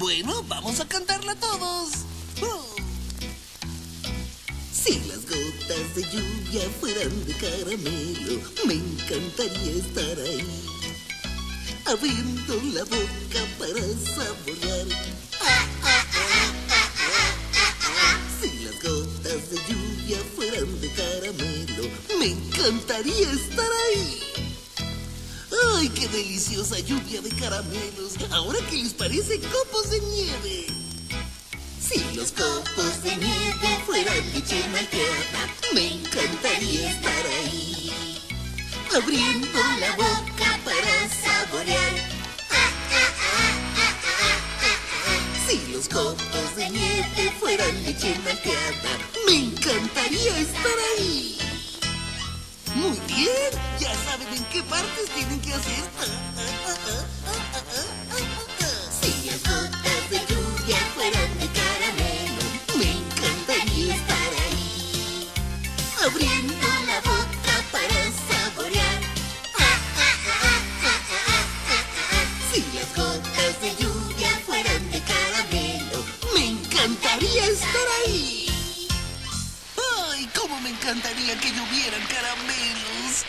Bueno, vamos a cantarla todos. Si las gotas de lluvia fueran de caramelo, me encantaría estar ahí, abriendo la boca para saborear. Si las gotas de lluvia fueran de caramelo, me encantaría estar ahí. ¡Ay, qué deliciosa lluvia de caramelos! Ahora, ¿qué les parece copos de nieve? Si los copos de nieve fueran leche malteada, me encantaría estar ahí, abriendo la boca para saborear. Si los copos de nieve fueran leche malteada, me encantaría estar ahí. Muy bien, ya saben en qué partes tienen que hacer. Si las gotas de lluvia fueran de caramelo, me encantaría estar ahí, abriendo la boca para saborear. Si las gotas de lluvia fueran de caramelo, me encantaría estar ahí. ¡Ay, cómo me encantaría que llovieran caramelos!